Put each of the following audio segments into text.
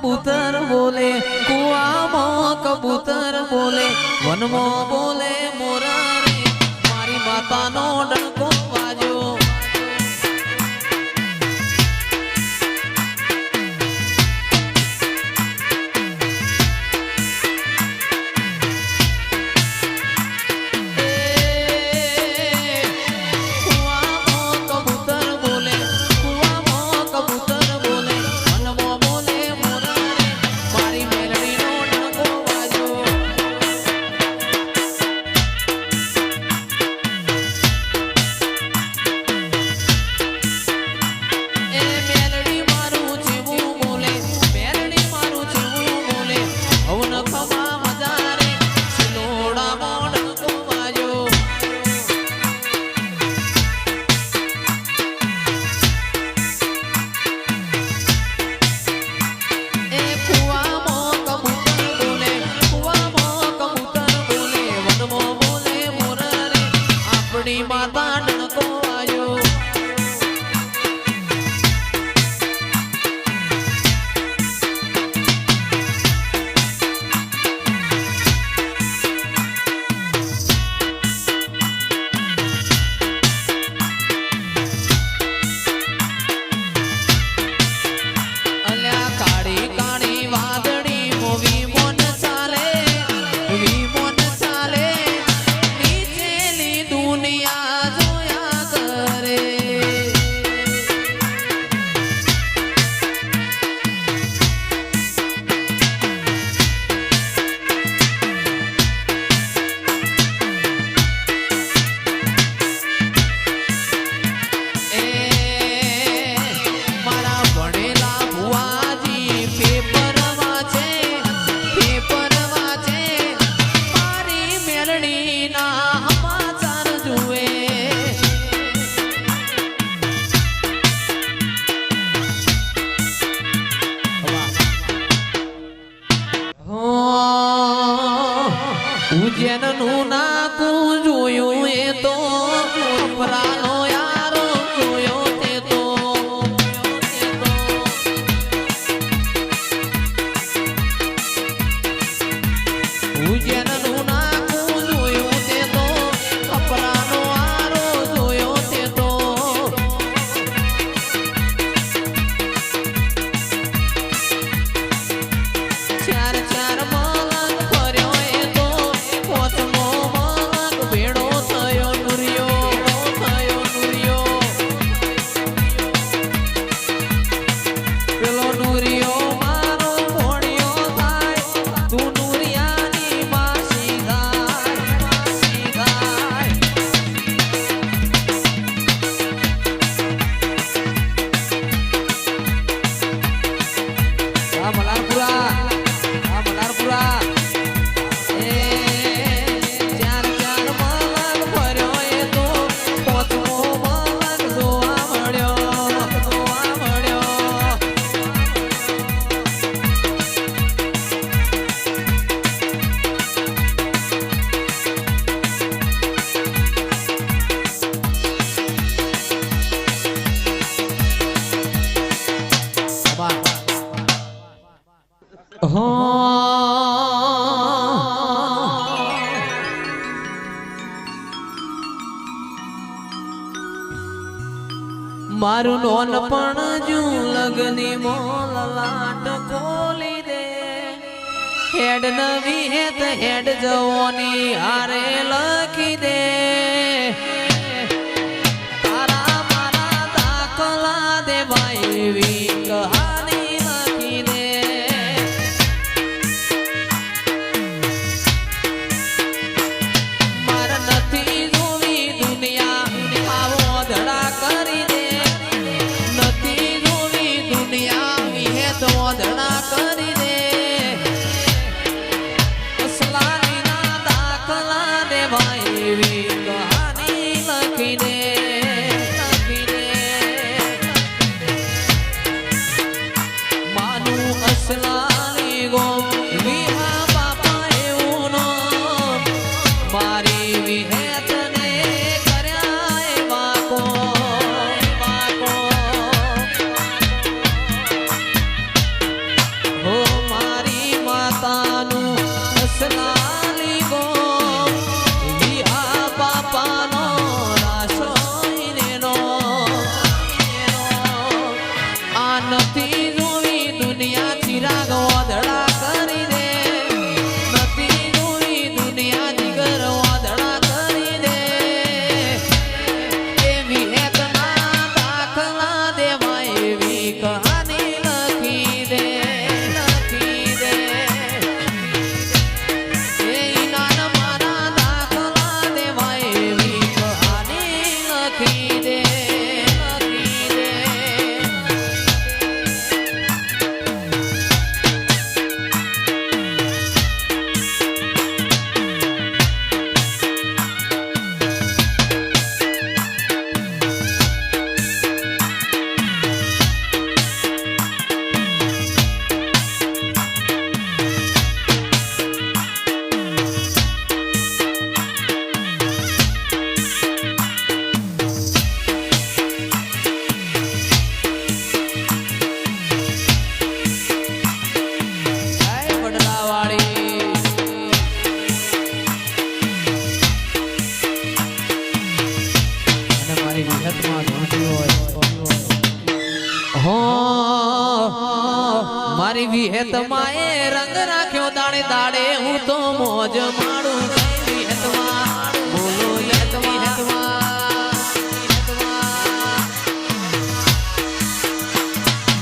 કબૂતર બોલે, કુવામાં કબૂતર બોલે, વનમાં બોલે મોરારી, મારી માતાનો ડંકો વાજો. ઉજ્જૈનનું નાકું જોયું એ તો ઉપરાનો યારો જોયો તે તો ઉજ્જૈનનું નાકું જોયું તે તો ઉપરાનો યારો જોયો તે તો ચાર ચાર મલક ફર્યો એ તો મારું નોનપણ જુ લગની મોલ લાટ ખોલી દે હેડ નવી હેત હેડ જવાની હારે લખી દે તારા મારા દાખલા દે ભાઈ એવી કહાની લખી દે મારે નથી જોવી દુનિયા આવો ધડા કરી દે ધણા કરી દે અસલાની ના દાખલા દે ભાઈ એવી કહાની લખી દે લખી દે મારી વિહેત માએ રંગ રાખ્યો દાડે દાડે હું તો મોજ માડું વિહેતમાં બોલો વિહેતમાં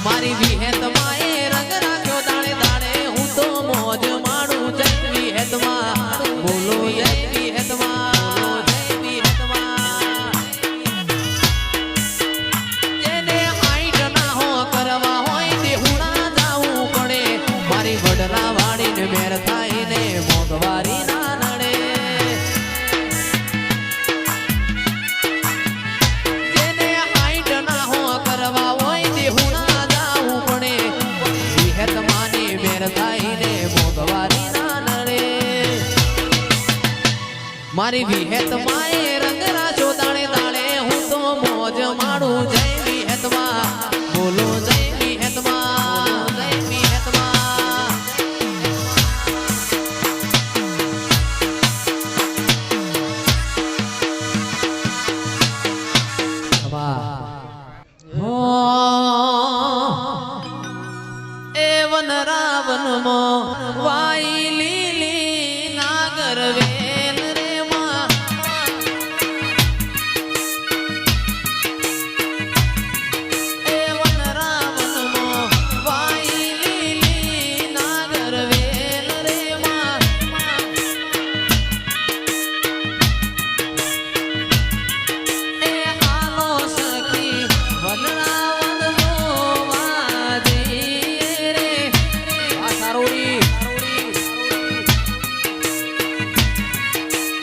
મારી વિહેત માએ રંગ રાખ્યો દાડે દાડે હું તો મોજ માડું જય વિહેતમાં બોલો જય વિહેતમાં જય વિહેતમાં જેને હાઈટ ના હો કરવા હોય તે હુણા જાવું પડે મારી વડલા વાડીને મેર થાય ને મોંઘવારી ના નડે જેને હાઈટ ના હો કરવા હોય તે હુણા જાવું પડે વિહેતમાની મેર થાય ને મોંઘવારી ના નડે મારી વિહેત માએ રંગ રાજો દાડે દાડે હું તો મોજ માડું જય વિહેતમાં બોલો જય વિહેતમાં જય વિહેતમાં હો એ વન રાવન મો વાઈ લીલી નાગર વેલ રે માં એ વન રાવન મો વાઈ લીલી નાગર વેલ રે માં એ હાલો સખી વન રાવન જોવા જઈએ રે આ સારોડી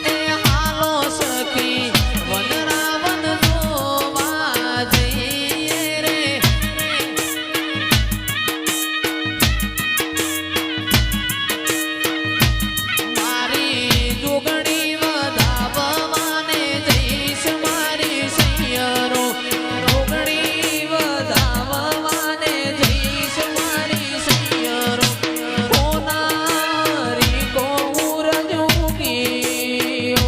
એ હાલો સખી વન રાવન જોવા જઈએ રે મારી જોગણી વધાવવાને જઈશ મારી સૈયરો જોગણી વધાવવાને જઈશ મારી સૈયરો હોનારી કોર જોગીઓ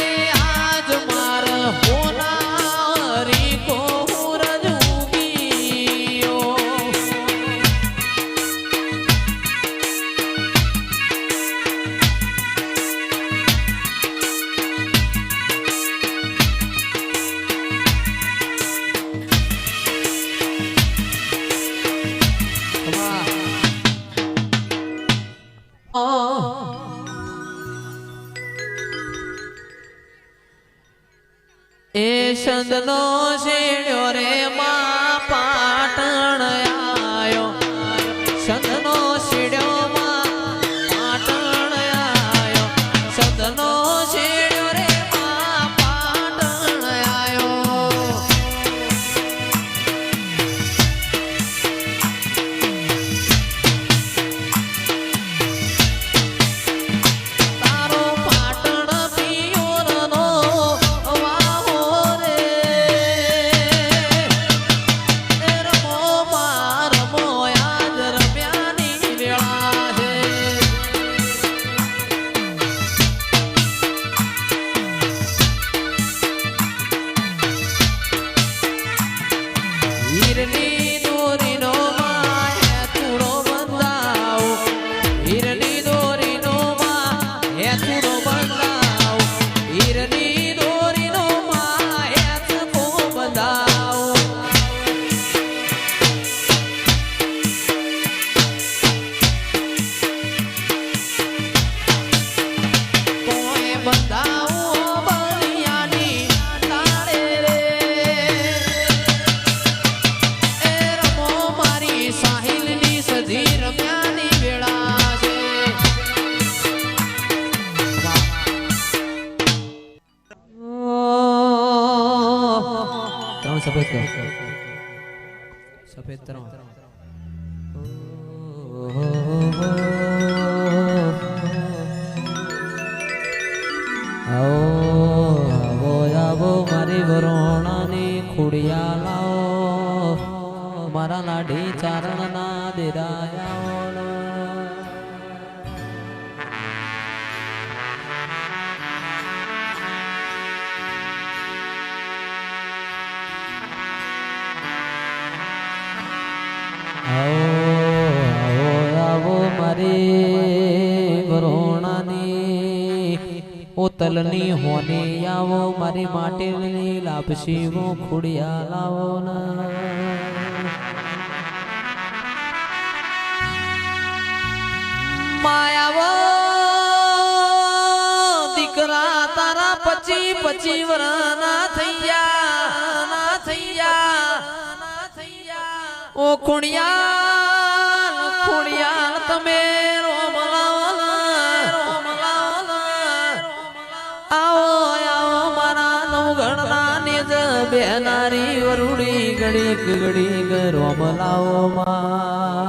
એ આજ માર હોનારી કોર જોગીઓ એ સંદનો શેડ્યો રે માં પાટણ આયો સંદનો શેડ્યો માં પાટણ આયો સંદનો શેડ્યો રે માં પાટણ આયો તારો પાટણ પિયોરનો વાહો રે એ રમો માં રમો યાદ રમ્યાની વેળા છે હીરની દોરીનો માં હેતુડો બંધાવો હીરની દોરીનો માં હેતુડો બંધાવો હીરની દોરીનો માં હેતુડો બંધાવો કોઈ બંધાવો બળિયાની તાળે રે એ રમો મારી સાહિલની સધી રમ્યાની વેળા છે ત્રણ સફેદ સફેદ ત્રણ આવો આવો મારી વરોણાની ખુડિયા લાવો મારા લાડી ચારણના દેરાયા ઓ તલની હોને આવો મારી માટે લાપસી વો ખુડિયા લાવો ના માયાવો દીકરા તારા 25 વરના થઈ ગયા ઓ ખુડિયા તમે બેનારી વરુડી ઘડીક ઘડીક રોમ લાવો માં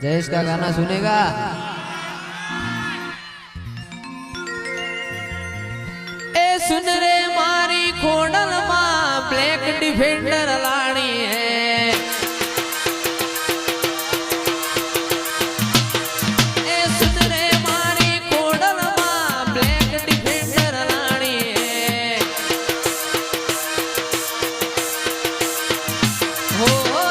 जयेश का गाना सुनेगा ए सुन रे मारी खोडल मां ब्लैक डिफेंडर लानी है ए सुन रे मारी खोडल मां ब्लैक डिफेंडर लानी है हो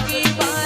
की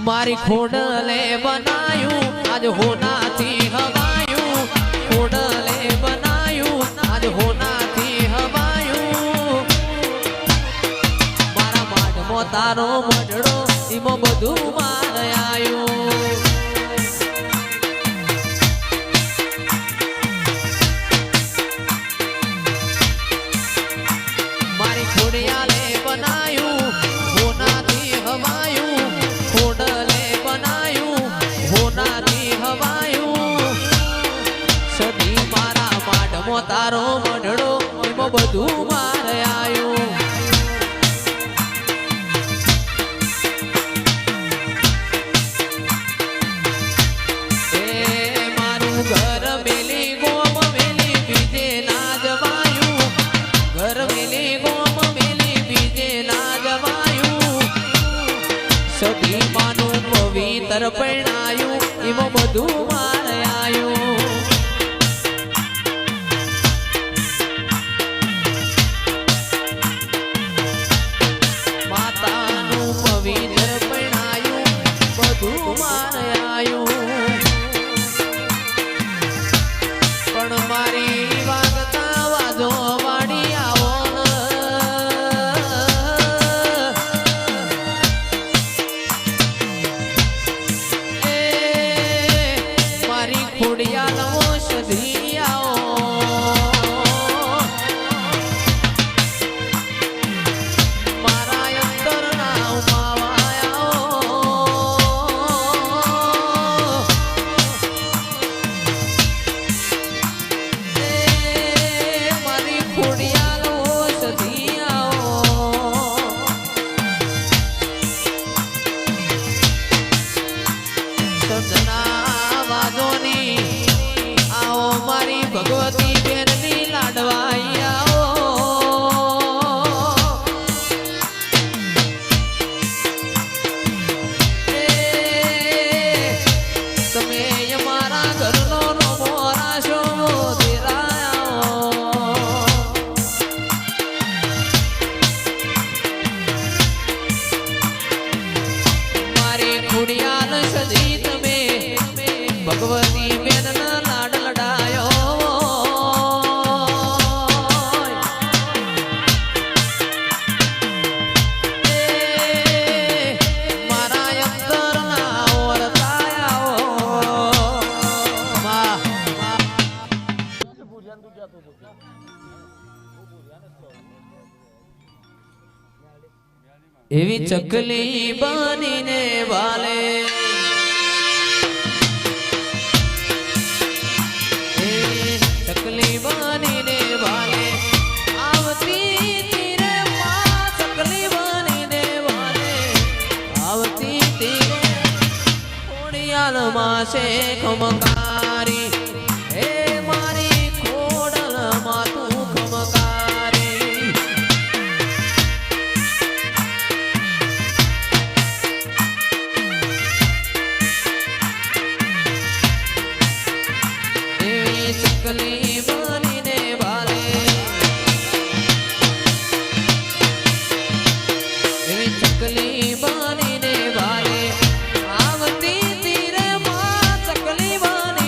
મારી ખોડલે બનાયું આજ હોનાથી હવાયું ખોડલે બનાયું આજ હોનાથી હવાયું મારા માઢમાં તારો મઢડો એમાં બધું માર આયું મારી ખોડિયાલે બનાયું હોનાથી હવાયું ખોડલે બનાયું હોનાથી હવાયું સદી મારા માઢમાં તારો મઢડો એમાં બધું માર આયું એ મારું ઘર મેલી ગોમ મેલી બીજે ના જવાયું ઘર મેલી ગોમ મેલી બીજે ના જવાયું સદી માનું પવિત્ર પરણાયું એમાં બધું માર આયું માતાનું પવિત્ર પરણાયું બધું માર આયું પણ મારી વાગતા વાજો વાડી આવો એ મારી ખોડિયાલવો સધી આવો મારા અંતરના ઉમાવાયા મારી ખોડિયાલો સધી આવો સજના વાદોની આવો મારી ભગવતી બેનની લાડવાઈ આવો એ તમે અમારા ઘરનો નમો રાશો મારી ખોડિયાલ સજી તમે ભગવતી બેન લાડ લડાયો એ મારા અંતરના ઓરતાયાઓ માં એવી ચકલી બનીને વાલે એવી ચકલી બનીને વાલે આવતી તીરે માં ચકલી બનીને વાલે આવતી તીરે ખોડિયાલ માં છે ખમકારી હે મારી ખોડલ માં તું ખમકારી એવી ચકલી બનીને વાલે એવી ચકલી બનીને વાલે આવતી તીરે માં ચકલી બની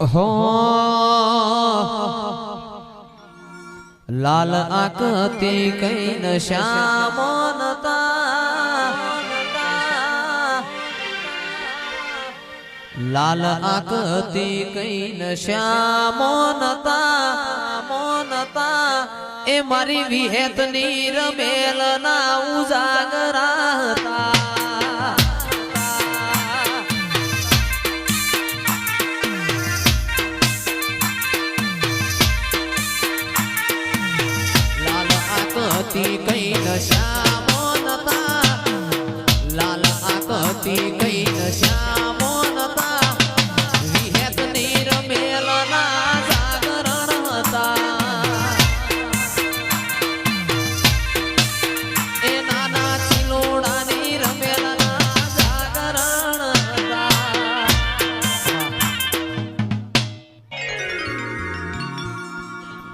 હો લાલ આંખથી કઈ નશામો નતા લાલ આંખથી કઈ નશામો નતા એ મારી વિહેતની રમેલ ના ઉજાગરા હતા કઈ નશામો નતા લાલ આંખથી કઈ નશામો નતા વિહેતની રમેલના જાગરણ હતા એ નાના ચિલોડાની રમેલના જાગરણ હતા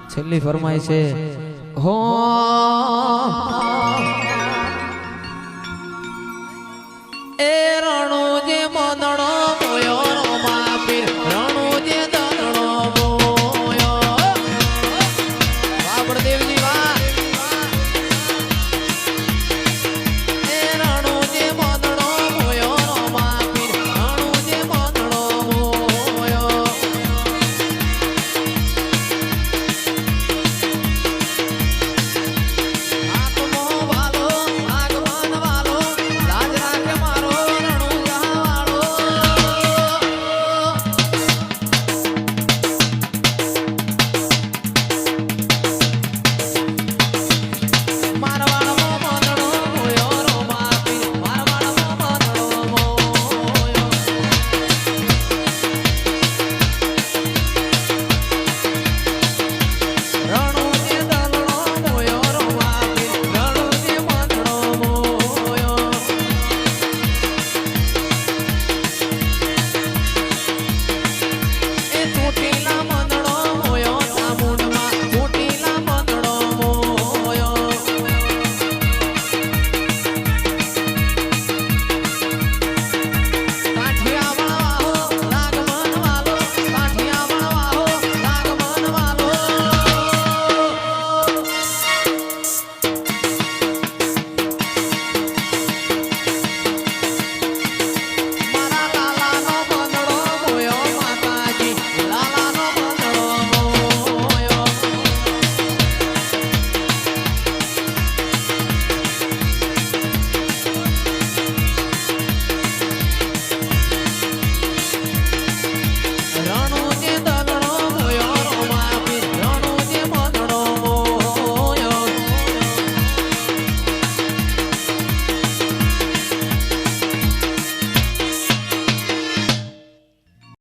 છેલ્લી ફરમાય છે હો